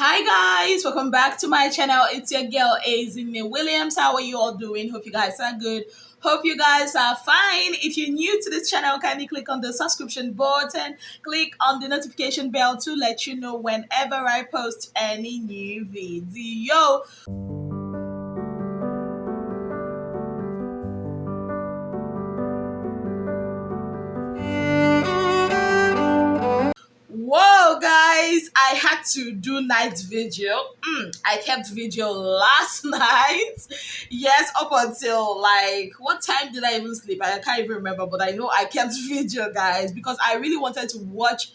Hi guys, welcome back to my channel. It's your girl Azine Williams. How are you all doing? Hope you guys are good. Hope you guys are fine. If you're new to this channel, kindly click on the subscription button, click on the notification bell to let you know whenever I post any new video. Whoa, guys, I had to do night vigil. I kept vigil last night. Yes, up until like, what time did I even sleep? I can't even remember, but I know I kept vigil, guys, because I really wanted to watch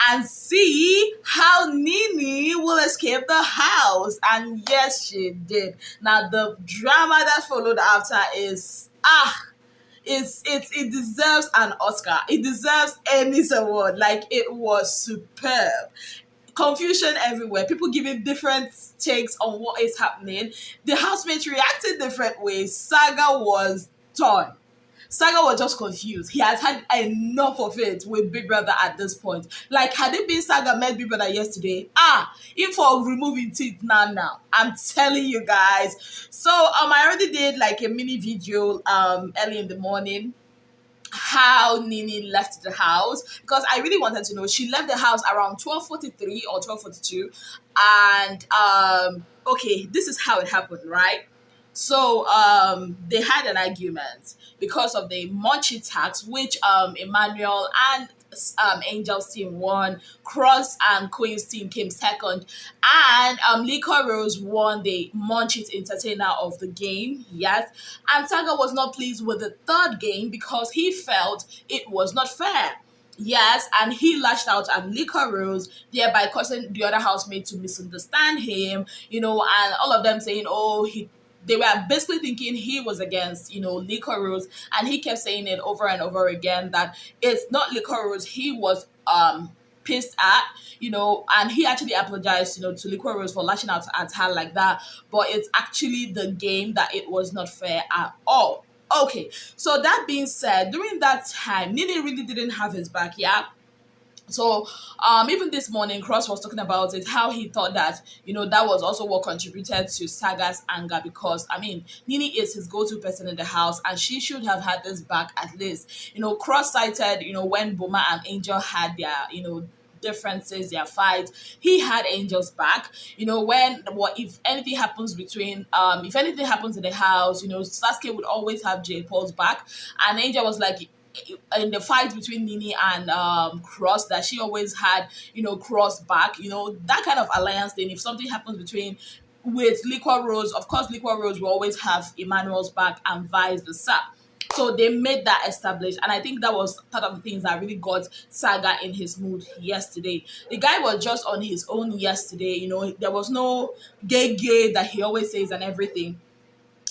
and see how Nini will escape the house. And yes, she did. Now, the drama that followed after is, it deserves an Oscar. It deserves Emmys award. Like, it was superb. Confusion everywhere. People giving different takes on what is happening. The housemates reacted different ways. Saga was done. Saga was just confused. He has had enough of it with Big Brother at this point. Like, had it been Saga met Big Brother yesterday, in for removing teeth now. I'm telling you guys. So I already did like a mini video early in the morning how Nini left the house, because I really wanted to know. She left the house around 12:43 or 12:42, and okay, this is how it happened, right? So they had an argument because of the Munchie tax, which Emmanuel and Angel's team won. Cross and Queen's team came second, and Liquor Rose won the Munchies Entertainer of the game. Yes, and Saga was not pleased with the third game because he felt it was not fair. Yes, and he lashed out at Liquor Rose, thereby causing the other housemates to misunderstand him, and all of them saying, oh, they were basically thinking he was against, Liquor Rose, and he kept saying it over and over again that it's not Liquor Rose he was pissed at, and he actually apologized, to Liquor Rose for lashing out at her like that, but it's actually the game that it was not fair at all. Okay, so that being said, during that time, Nini really didn't have his back, yeah. So even this morning, Cross was talking about it, how he thought that, that was also what contributed to Saga's anger, because, Nini is his go-to person in the house, and she should have had this back at least. Cross cited, when Boma and Angel had their, differences, their fights, he had Angel's back. If anything happens if anything happens in the house, Sasuke would always have J. Paul's back, and Angel was like, in the fight between Nini and Cross, that she always had, Cross back, that kind of alliance thing. If something happens with Liquor Rose, of course, Liquor Rose will always have Emmanuel's back and vice versa. So they made that established, and I think that was part of the things that really got Saga in his mood yesterday. The guy was just on his own yesterday, there was no gay that he always says and everything.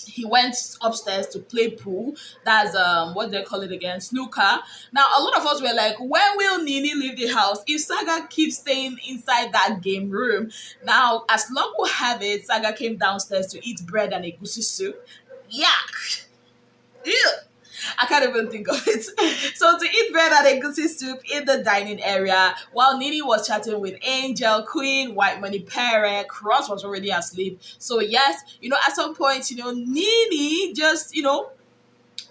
He went upstairs to play pool. That's what they call it again, snooker. Now a lot of us were like, when will Nini leave the house if Saga keeps staying inside that game room? Now, as luck will have it, Saga came downstairs to eat bread and egusi soup. Yuck. Ew. I can't even think of it. So to eat bread and egusi soup in the dining area while Nini was chatting with Angel, Queen, White Money, Pere, Cross was already asleep. So yes, at some point, Nini just,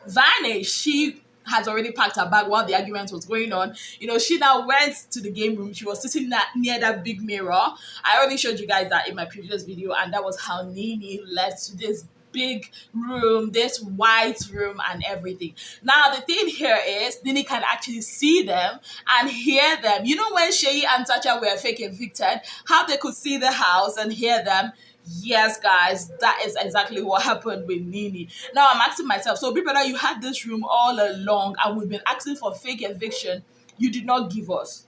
vanished. She has already packed her bag while the argument was going on. She now went to the game room. She was sitting near that big mirror. I already showed you guys that in my previous video, and that was how Nini left this big room, this white room and everything. Now the thing here is Nini can actually see them and hear them. When Sheyi and Tacha were fake evicted, how they could see the house and hear them. Yes, guys, that is exactly what happened with Nini. Now I'm asking myself, so Big Brother, you had this room all along and we've been asking for fake eviction. You did not give us.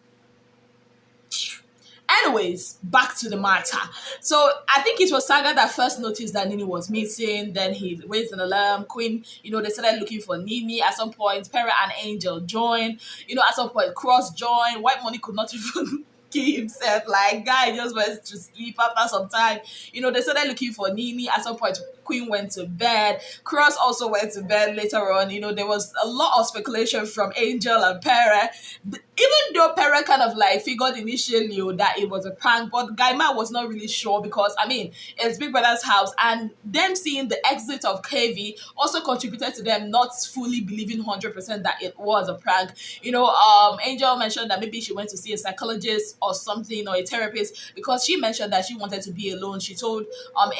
Anyways, back to the matter. So I think it was Saga that first noticed that Nini was missing. Then he raised an alarm. Queen, they started looking for Nini. At some point, Pere and Angel joined. At some point, Cross joined. White Money could not even risky himself. Like, guy just went to sleep after some time. They started looking for Nini. At some point, Queen went to bed. Cross also went to bed later on. There was a lot of speculation from Angel and Pere. Even though Pere kind of like figured initially that it was a prank, but Gaima was not really sure because, it's Big Brother's house, and them seeing the exit of KV also contributed to them not fully believing 100% that it was a prank. Angel mentioned that maybe she went to see a psychologist or something, or a therapist, because she mentioned that she wanted to be alone. She told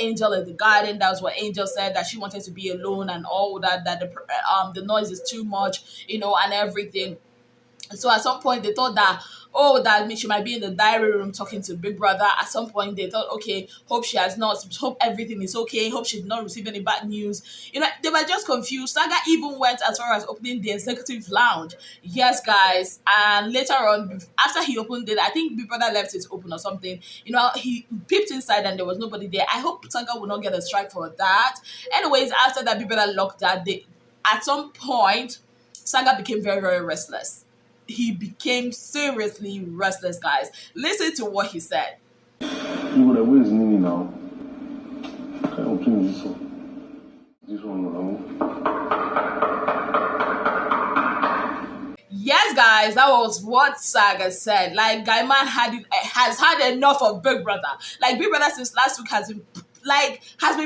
Angel in the garden, that was what Angel said, that she wanted to be alone and all that, that the noise is too much, and everything. So at some point they thought that, that means she might be in the diary room talking to Big Brother. At some point they thought, okay, hope she has not, hope everything is okay, hope she did not receive any bad news. They were just confused. Saga even went as far as opening the executive lounge. Yes, guys. And later on, after he opened it, I think Big Brother left it open or something. He peeped inside and there was nobody there. I hope Saga will not get a strike for that. Anyways, after that, Big Brother locked that, at some point, Saga became very, very restless. He became seriously restless, guys. Listen to what he said. You would have where's Nini now? I can't open this one. This one. Yes, guys, that was what Saga said. Like, Gaiman has had enough of Big Brother. Like, Big Brother since last week has been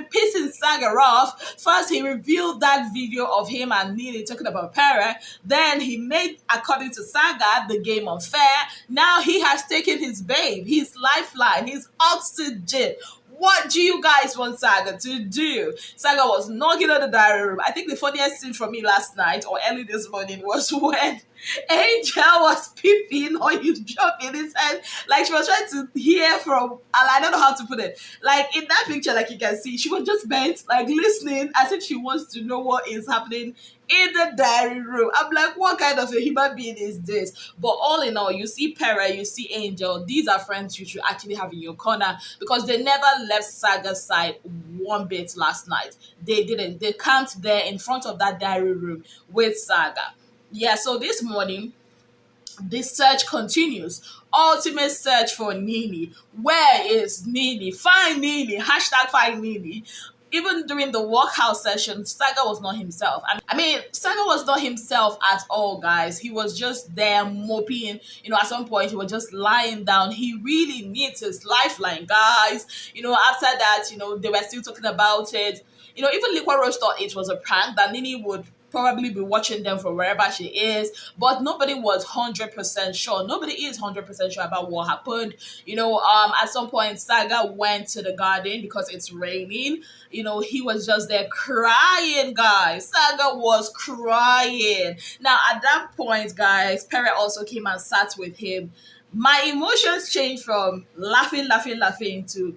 pissing Saga off. First, he revealed that video of him and Nini talking about Pere. Then he made, according to Saga, the game unfair. Now he has taken his babe, his lifeline, his oxygen. What do you guys want Saga to do? Saga was knocking on the diary room. I think the funniest scene for me last night or early this morning was when Angel was peeping or you jump in his head. Like, she was trying to hear from, and I don't know how to put it. Like, in that picture, like you can see, she was just bent, like listening as if she wants to know what is happening in the diary room. I'm like, what kind of a human being is this? But all in all, you see Pere, you see Angel. These are friends you should actually have in your corner, because they never left Saga's side one bit last night. They didn't. They camped there in front of that diary room with Saga. Yeah, so this morning, the search continues. Ultimate search for Nini. Where is Nini? Find Nini. Hashtag find Nini. Even during the workhouse session, Saga was not himself. Saga was not himself at all, guys. He was just there moping. At some point, he was just lying down. He really needs his lifeline, guys. After that, they were still talking about it. Even Liquor Rose thought it was a prank, that Nini would probably be watching them from wherever she is, but nobody was 100% sure. Nobody is 100% sure about what happened. At some point, Saga went to the garden because it's raining. He was just there crying, guys. Saga was crying. Now, at that point, guys, Pere also came and sat with him. My emotions changed from laughing to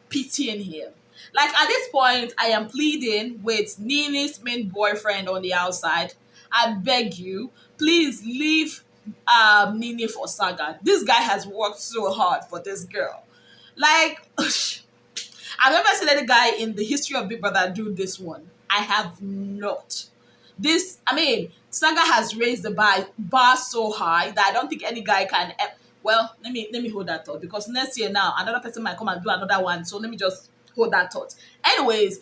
pitying him. Like, at this point, I am pleading with Nini's main boyfriend on the outside. I beg you, please leave Nini for Saga. This guy has worked so hard for this girl. Like, I've never seen any guy in the history of Big Brother do this one. I have not. Saga has raised the bar so high that I don't think any guy can. Well, let me hold that thought, because next year now another person might come and do another one. So let me just hold that thought. Anyways,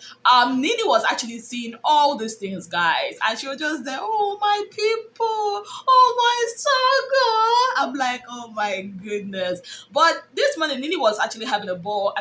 Nini was actually seeing all these things, guys, and she was just there. Oh, my people, oh, my Saga. I'm like, oh my goodness. But this morning, Nini was actually having a ball.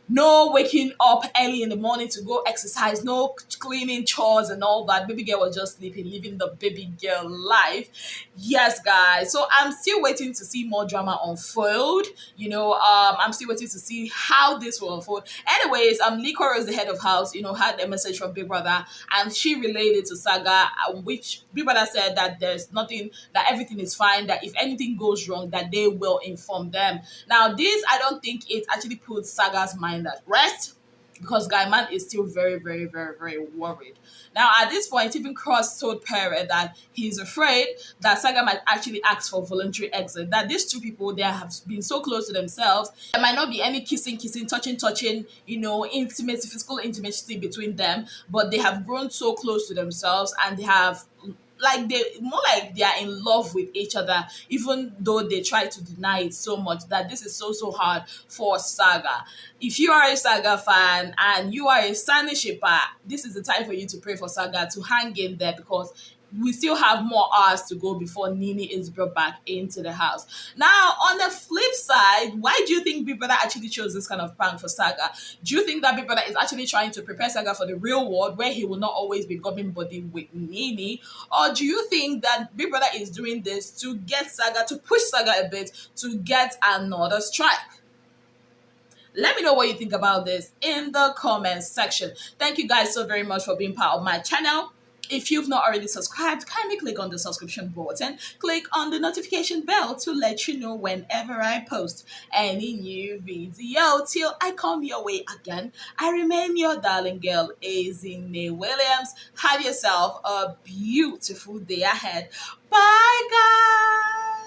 No waking up early in the morning to go exercise, no cleaning, chores and all that. Baby girl was just sleeping, living the baby girl life. Yes, guys. So I'm still waiting to see more drama unfold. I'm still waiting to see how this will unfold. Anyways, Likoro is the head of house, had a message from Big Brother, and she relayed it to Saga, which Big Brother said that there's nothing, that everything is fine, that if anything goes wrong, that they will inform them. Now, this, I don't think it actually puts Saga's mind at rest, because Gaiman is still very, very, very, very worried. Now, at this point, even Cross told Pere that he's afraid that Saga might actually ask for voluntary exit, that these two people, they have been so close to themselves, there might not be any kissing, touching, physical intimacy between them, but they have grown so close to themselves, and they have, like they more like they are in love with each other, even though they try to deny it so much that this is so hard for Saga. If you are a Saga fan and you are a Sunny shipper, this is the time for you to pray for Saga to hang in there, because we still have more hours to go before Nini is brought back into the house. Now, on the flip side, why do you think Big Brother actually chose this kind of prank for Saga? Do you think that Big Brother is actually trying to prepare Saga for the real world where he will not always be gobbling body with Nini? Or do you think that Big Brother is doing this to get Saga, to push Saga a bit, to get another strike? Let me know what you think about this in the comments section. Thank you guys so very much for being part of my channel. If you've not already subscribed, kindly click on the subscription button. Click on the notification bell to let you know whenever I post any new video. Till I come your way again, I remain your darling girl, Azine Williams. Have yourself a beautiful day ahead. Bye, guys.